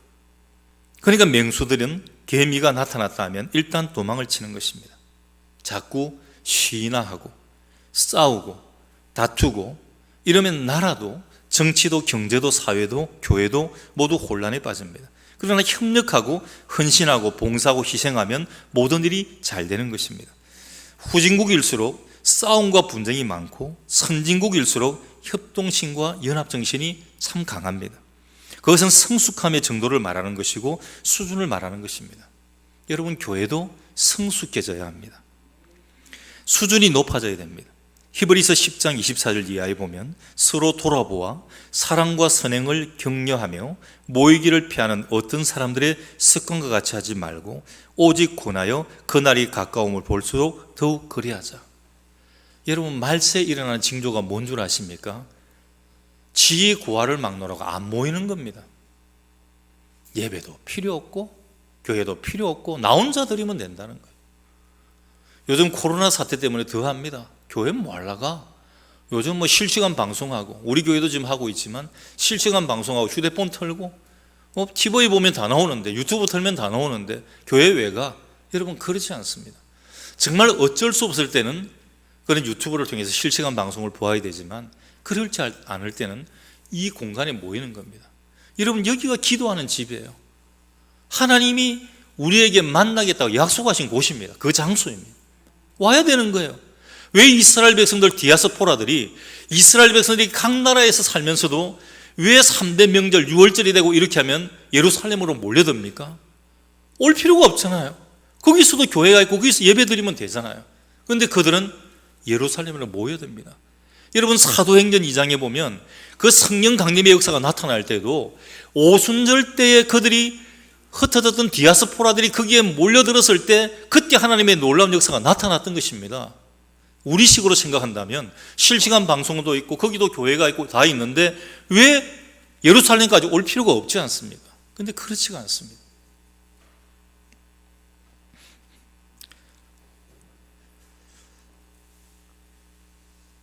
그러니까 맹수들은 개미가 나타났다 하면 일단 도망을 치는 것입니다. 자꾸 시위나 하고 싸우고 다투고 이러면 나라도, 정치도, 경제도, 사회도, 교회도 모두 혼란에 빠집니다. 그러나 협력하고 헌신하고 봉사하고 희생하면 모든 일이 잘 되는 것입니다. 후진국일수록 싸움과 분쟁이 많고 선진국일수록 협동심과 연합정신이 참 강합니다. 그것은 성숙함의 정도를 말하는 것이고 수준을 말하는 것입니다. 여러분, 교회도 성숙해져야 합니다. 수준이 높아져야 됩니다. 히브리서 10장 24절 이하에 보면 서로 돌아보아 사랑과 선행을 격려하며 모이기를 피하는 어떤 사람들의 습관과 같이 하지 말고 오직 권하여 그날이 가까움을 볼수록 더욱 그리하자. 여러분, 말세에 일어나는 징조가 뭔 줄 아십니까? 지혜 고화를 막론하고 안 모이는 겁니다. 예배도 필요 없고 교회도 필요 없고 나 혼자 드리면 된다는 거예요. 요즘 코로나 사태 때문에 더합니다. 교회 뭐 하려가? 요즘 뭐 실시간 방송하고, 우리 교회도 지금 하고 있지만 실시간 방송하고 휴대폰 털고 TV에 보면 다 나오는데, 유튜브 털면 다 나오는데 교회 왜 가? 여러분, 그렇지 않습니다. 정말 어쩔 수 없을 때는 그런 유튜브를 통해서 실시간 방송을 보아야 되지만 그렇지 않을 때는 이 공간에 모이는 겁니다. 여러분, 여기가 기도하는 집이에요. 하나님이 우리에게 만나겠다고 약속하신 곳입니다. 그 장소입니다. 와야 되는 거예요. 왜 이스라엘 백성들, 디아스포라들이, 이스라엘 백성들이 각 나라에서 살면서도 왜 3대 명절 6월절이 되고 이렇게 하면 예루살렘으로 몰려듭니까? 올 필요가 없잖아요. 거기서도 교회가 있고 거기서 예배 드리면 되잖아요. 그런데 그들은 예루살렘으로 모여듭니다. 여러분, 사도행전 2장에 보면 그 성령 강림의 역사가 나타날 때도 오순절 때에 그들이 흩어졌던 디아스포라들이 거기에 몰려들었을 때 그때 하나님의 놀라운 역사가 나타났던 것입니다. 우리식으로 생각한다면 실시간 방송도 있고 거기도 교회가 있고 다 있는데 왜 예루살렘까지 올 필요가 없지 않습니까? 그런데 그렇지가 않습니다.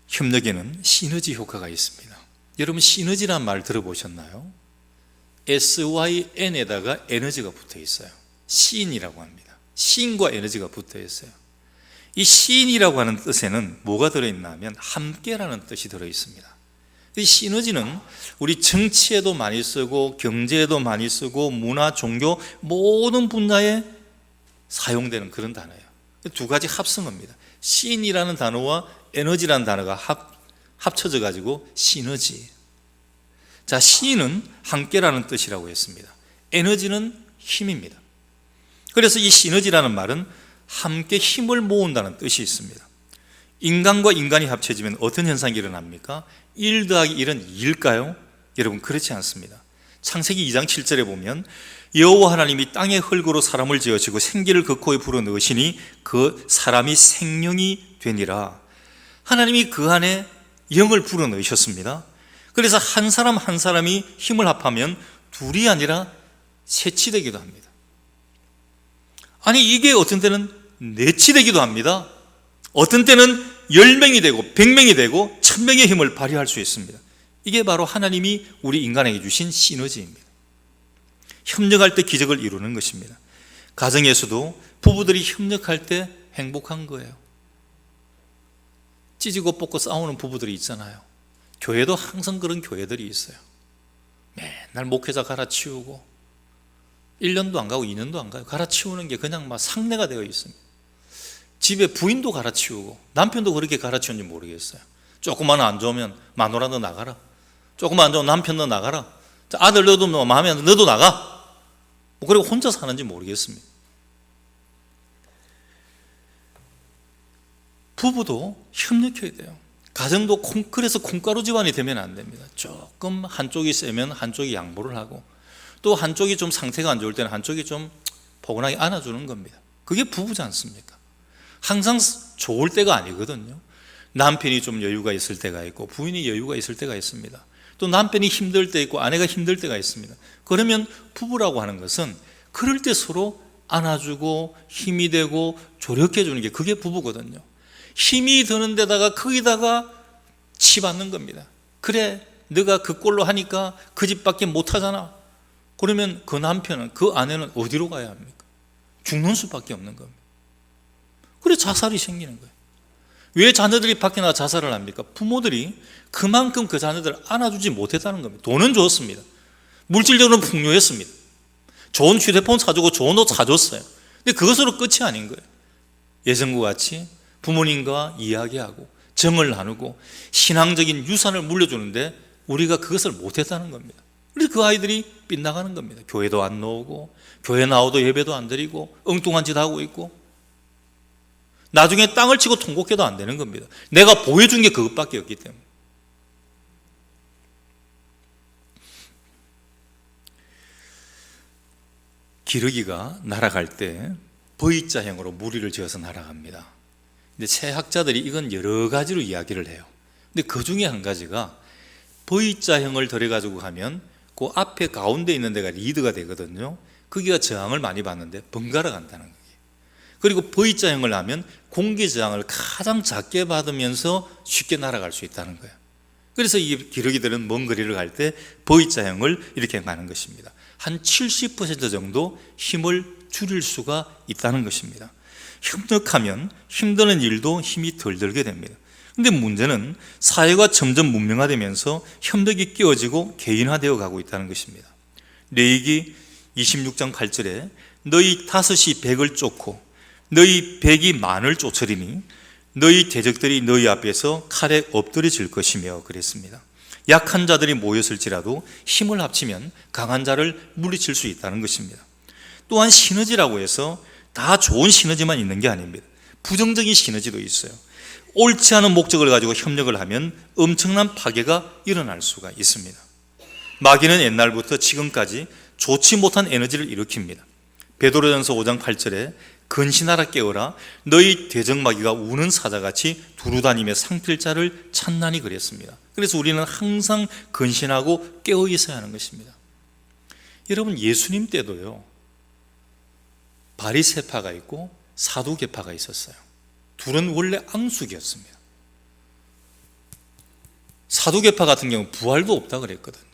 협력에는 시너지 효과가 있습니다. 여러분, 시너지란 말 들어보셨나요? SYN에다가 에너지가 붙어 있어요. 시인이라고 합니다. 시인과 에너지가 붙어 있어요. 이 시인이라고 하는 뜻에는 뭐가 들어있나 하면 함께라는 뜻이 들어있습니다. 이 시너지는 우리 정치에도 많이 쓰고 경제에도 많이 쓰고 문화, 종교 모든 분야에 사용되는 그런 단어예요. 두 가지 합성어입니다. 신이라는 단어와 에너지라는 단어가 합쳐져 가지고 시너지. 자, 신은 함께라는 뜻이라고 했습니다. 에너지는 힘입니다. 그래서 이 시너지라는 말은 함께 힘을 모은다는 뜻이 있습니다. 인간과 인간이 합쳐지면 어떤 현상이 일어납니까? 1 더하기 1은 2일까요? 여러분, 그렇지 않습니다. 창세기 2장 7절에 보면 여호와 하나님이 땅의 흙으로 사람을 지으시고 생기를 그 코에 불어넣으시니 그 사람이 생명이 되니라. 하나님이 그 안에 영을 불어넣으셨습니다. 그래서 한 사람 한 사람이 힘을 합하면 둘이 아니라 셋이 되기도 합니다. 아니, 이게 어떤 때는 넷이 되기도 합니다. 어떤 때는 10명이 되고 100명이 되고 1000명의 힘을 발휘할 수 있습니다. 이게 바로 하나님이 우리 인간에게 주신 시너지입니다. 협력할 때 기적을 이루는 것입니다. 가정에서도 부부들이 협력할 때 행복한 거예요. 찢고 뽑고 싸우는 부부들이 있잖아요. 교회도 항상 그런 교회들이 있어요. 맨날 목회자 갈아치우고 1년도 안 가고 2년도 안 가요. 갈아치우는 게 그냥 막 상례가 되어 있습니다. 집에 부인도 갈아치우고 남편도 그렇게 갈아치우는지 모르겠어요. 조금만 안 좋으면 마누라 너 나가라. 조금만 안 좋으면 남편 너 나가라. 아들 너도 마음에 안 들어 너도 나가. 그리고 혼자 사는지 모르겠습니다. 부부도 협력해야 돼요. 가정도 그래서 콩가루 집안이 되면 안 됩니다. 조금 한쪽이 세면 한쪽이 양보를 하고 또 한쪽이 좀 상태가 안 좋을 때는 한쪽이 좀 포근하게 안아주는 겁니다. 그게 부부지 않습니까? 항상 좋을 때가 아니거든요. 남편이 좀 여유가 있을 때가 있고 부인이 여유가 있을 때가 있습니다. 또 남편이 힘들 때 있고 아내가 힘들 때가 있습니다. 그러면 부부라고 하는 것은 그럴 때 서로 안아주고 힘이 되고 조력해 주는 게 그게 부부거든요. 힘이 드는 데다가 거기다가 치받는 겁니다. 그래, 너가 그 꼴로 하니까 그 집밖에 못 하잖아. 그러면 그 남편은, 그 아내는 어디로 가야 합니까? 죽는 수밖에 없는 겁니다. 그래 자살이 생기는 거예요. 왜 자녀들이 밖에 나가 자살을 합니까? 부모들이 그만큼 그 자녀들을 안아주지 못했다는 겁니다. 돈은 줬습니다. 물질적으로는 풍요했습니다. 좋은 휴대폰 사주고 좋은 옷 사줬어요. 근데 그것으로 끝이 아닌 거예요. 예전과 같이 부모님과 이야기하고 정을 나누고 신앙적인 유산을 물려주는데 우리가 그것을 못했다는 겁니다. 그래서 그 아이들이 빗나가는 겁니다. 교회도 안 나오고 교회 나와도 예배도 안 드리고 엉뚱한 짓 하고 있고 나중에 땅을 치고 통곡해도 안 되는 겁니다. 내가 보여준 게 그것밖에 없기 때문에. 기러기가 날아갈 때 V자형으로 무리를 지어서 날아갑니다. 근데 체학자들이 이건 여러 가지로 이야기를 해요. 근데 그 중에 한 가지가 V자형을 들여가지고 가면 그 앞에 가운데 있는 데가 리드가 되거든요. 거기가 저항을 많이 받는데 번갈아 간다는 거예요. 그리고 V자형을 하면 공기 저항을 가장 작게 받으면서 쉽게 날아갈 수 있다는 거예요. 그래서 이 기러기들은 먼 거리를 갈 때 V자형을 이렇게 가는 것입니다. 한 70% 정도 힘을 줄일 수가 있다는 것입니다. 협력하면 힘드는 일도 힘이 덜 들게 됩니다. 그런데 문제는 사회가 점점 문명화되면서 협력이 끼워지고 개인화되어 가고 있다는 것입니다. 레위기 26장 8절에 너희 5이 100을 쫓고 너희 100이 만을 쫓으리니 너희 대적들이 너희 앞에서 칼에 엎드려질 것이며 그랬습니다. 약한 자들이 모였을지라도 힘을 합치면 강한 자를 물리칠 수 있다는 것입니다. 또한 시너지라고 해서 다 좋은 시너지만 있는 게 아닙니다. 부정적인 시너지도 있어요. 옳지 않은 목적을 가지고 협력을 하면 엄청난 파괴가 일어날 수가 있습니다. 마귀는 옛날부터 지금까지 좋지 못한 에너지를 일으킵니다. 베드로전서 5장 8절에 근신하라 깨어라 너희 대적마귀가 우는 사자같이 두루다니며 상필 자를 찾나니 그랬습니다. 그래서 우리는 항상 근신하고 깨어 있어야 하는 것입니다. 여러분, 예수님 때도요 바리새파가 있고 사두개파가 있었어요. 둘은 원래 앙숙이었습니다. 사두개파 같은 경우는 부활도 없다 그랬거든요.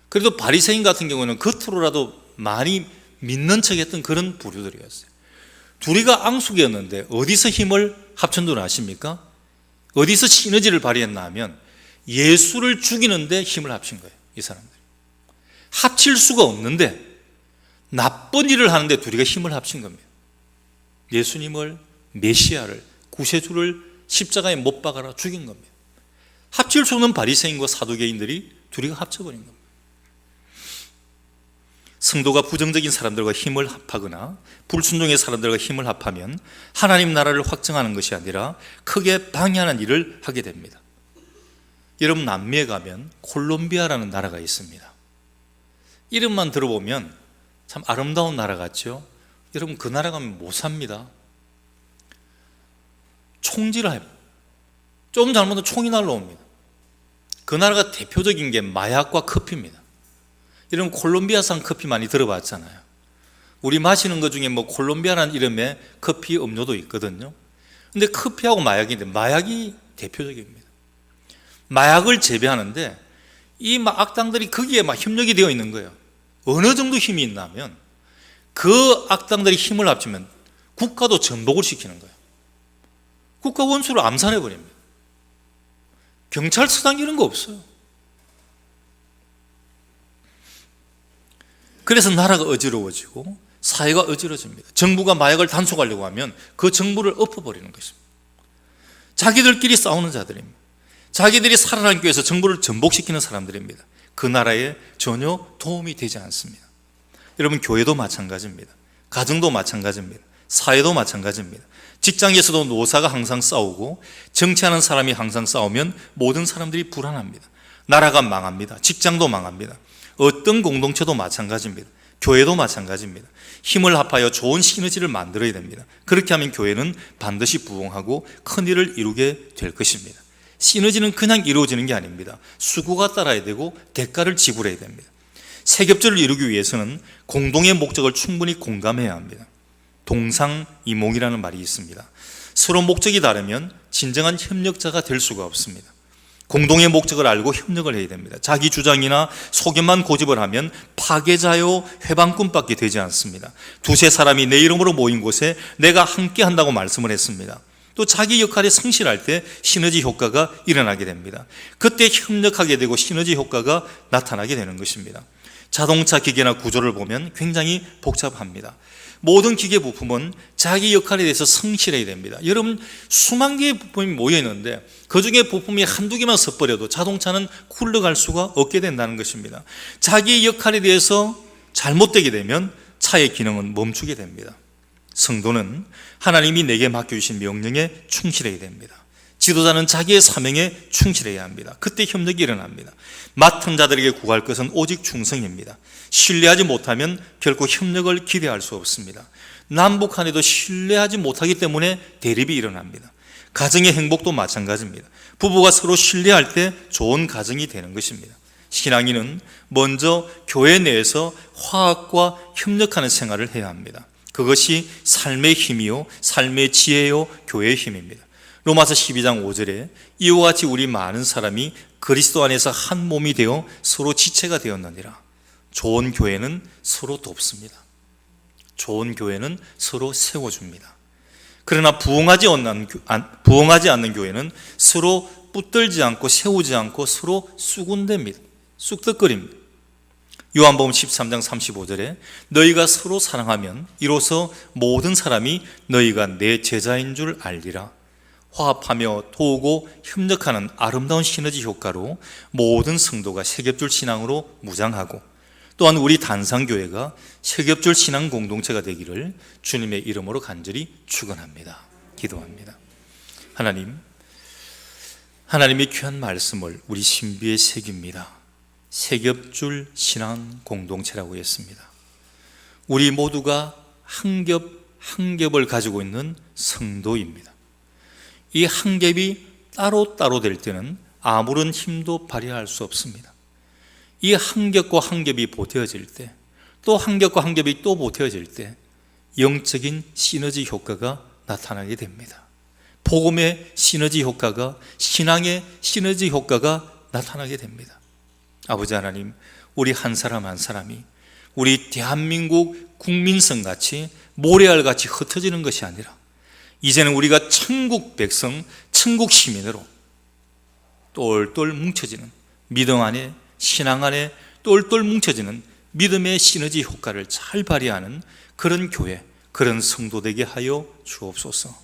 그래도 바리새인 같은 경우는 겉으로라도 많이 믿는 척했던 그런 부류들이었어요. 둘이가 앙숙이었는데 어디서 힘을 합친 줄 아십니까? 어디서 시너지를 발휘했나 하면 예수를 죽이는데 힘을 합친 거예요. 이 사람들이 합칠 수가 없는데 나쁜 일을 하는데 둘이가 힘을 합친 겁니다. 예수님을, 메시아를 구세주를 십자가에 못 박아라 죽인 겁니다. 합칠 수 없는 바리새인과 사두개인들이 둘이가 합쳐버린 겁니다. 성도가 부정적인 사람들과 힘을 합하거나 불순종의 사람들과 힘을 합하면 하나님 나라를 확정하는 것이 아니라 크게 방해하는 일을 하게 됩니다. 여러분, 남미에 가면 콜롬비아라는 나라가 있습니다. 이름만 들어보면 참 아름다운 나라 같죠? 여러분, 그 나라 가면 못 삽니다. 총질을 해요. 좀 잘못하면 총이 날라옵니다. 그 나라가 대표적인 게 마약과 커피입니다. 이런 콜롬비아산 커피 많이 들어봤잖아요. 우리 마시는 것 중에 뭐 콜롬비아라는 이름의 커피 음료도 있거든요. 근데 커피하고 마약인데 마약이 대표적입니다. 마약을 재배하는데 이 악당들이 거기에 막 협력이 되어 있는 거예요. 어느 정도 힘이 있냐면 그 악당들이 힘을 합치면 국가도 전복을 시키는 거예요. 국가 원수를 암살해 버립니다. 경찰서당 이런 거 없어요. 그래서 나라가 어지러워지고 사회가 어지러집니다. 정부가 마약을 단속하려고 하면 그 정부를 엎어버리는 것입니다. 자기들끼리 싸우는 자들입니다. 자기들이 살아남기 위해서 정부를 전복시키는 사람들입니다. 그 나라에 전혀 도움이 되지 않습니다. 여러분, 교회도 마찬가지입니다. 가정도 마찬가지입니다. 사회도 마찬가지입니다. 직장에서도 노사가 항상 싸우고 정치하는 사람이 항상 싸우면 모든 사람들이 불안합니다. 나라가 망합니다. 직장도 망합니다. 어떤 공동체도 마찬가지입니다. 교회도 마찬가지입니다. 힘을 합하여 좋은 시너지를 만들어야 됩니다. 그렇게 하면 교회는 반드시 부흥하고 큰 일을 이루게 될 것입니다. 시너지는 그냥 이루어지는 게 아닙니다. 수고가 따라야 되고 대가를 지불해야 됩니다. 세겹절을 이루기 위해서는 공동의 목적을 충분히 공감해야 합니다. 동상이몽이라는 말이 있습니다. 서로 목적이 다르면 진정한 협력자가 될 수가 없습니다. 공동의 목적을 알고 협력을 해야 됩니다. 자기 주장이나 소견만 고집을 하면 파괴자요 회방꾼밖에 되지 않습니다. 두세 사람이 내 이름으로 모인 곳에 내가 함께 한다고 말씀을 했습니다. 또 자기 역할에 성실할 때 시너지 효과가 일어나게 됩니다. 그때 협력하게 되고 시너지 효과가 나타나게 되는 것입니다. 자동차 기계나 구조를 보면 굉장히 복잡합니다. 모든 기계 부품은 자기 역할에 대해서 성실해야 됩니다. 여러분, 수만 개의 부품이 모여 있는데 그 중에 부품이 한두 개만 섞어버려도 자동차는 굴러갈 수가 없게 된다는 것입니다. 자기 역할에 대해서 잘못되게 되면 차의 기능은 멈추게 됩니다. 성도는 하나님이 내게 맡겨주신 명령에 충실해야 됩니다. 지도자는 자기의 사명에 충실해야 합니다. 그때 협력이 일어납니다. 맡은 자들에게 구할 것은 오직 충성입니다. 신뢰하지 못하면 결코 협력을 기대할 수 없습니다. 남북 간에도 신뢰하지 못하기 때문에 대립이 일어납니다. 가정의 행복도 마찬가지입니다. 부부가 서로 신뢰할 때 좋은 가정이 되는 것입니다. 신앙인은 먼저 교회 내에서 화합과 협력하는 생활을 해야 합니다. 그것이 삶의 힘이요, 삶의 지혜요, 교회의 힘입니다. 로마서 12장 5절에 이와 같이 우리 많은 사람이 그리스도 안에서 한 몸이 되어 서로 지체가 되었느니라. 좋은 교회는 서로 돕습니다. 좋은 교회는 서로 세워줍니다. 그러나 부흥하지 않는 교회는 서로 붙들지 않고 세우지 않고 서로 쑥은댑니다. 쑥덕거립니다. 요한복음 13장 35절에 너희가 서로 사랑하면 이로써 모든 사람이 너희가 내 제자인 줄 알리라. 화합하며 도우고 협력하는 아름다운 시너지 효과로 모든 성도가 세겹줄 신앙으로 무장하고 또한 우리 단상교회가 세겹줄 신앙 공동체가 되기를 주님의 이름으로 간절히 축원합니다. 기도합니다. 하나님의 귀한 말씀을 우리 신비에 새깁니다. 세겹줄 신앙 공동체라고 했습니다. 우리 모두가 한 겹을 가지고 있는 성도입니다. 이 한 겹이 따로 될 때는 아무런 힘도 발휘할 수 없습니다. 이 한 겹과 한 겹이 보태어질 때, 또 한 겹과 한 겹이 또 보태어질 때 영적인 시너지 효과가 나타나게 됩니다. 복음의 시너지 효과가, 신앙의 시너지 효과가 나타나게 됩니다. 아버지 하나님, 우리 한 사람 한 사람이 우리 대한민국 국민성같이 모래알같이 흩어지는 것이 아니라 이제는 우리가 천국 백성, 천국 시민으로 똘똘 뭉쳐지는 믿음 안에, 신앙 안에 똘똘 뭉쳐지는 믿음의 시너지 효과를 잘 발휘하는 그런 교회, 그런 성도 되게 하여 주옵소서.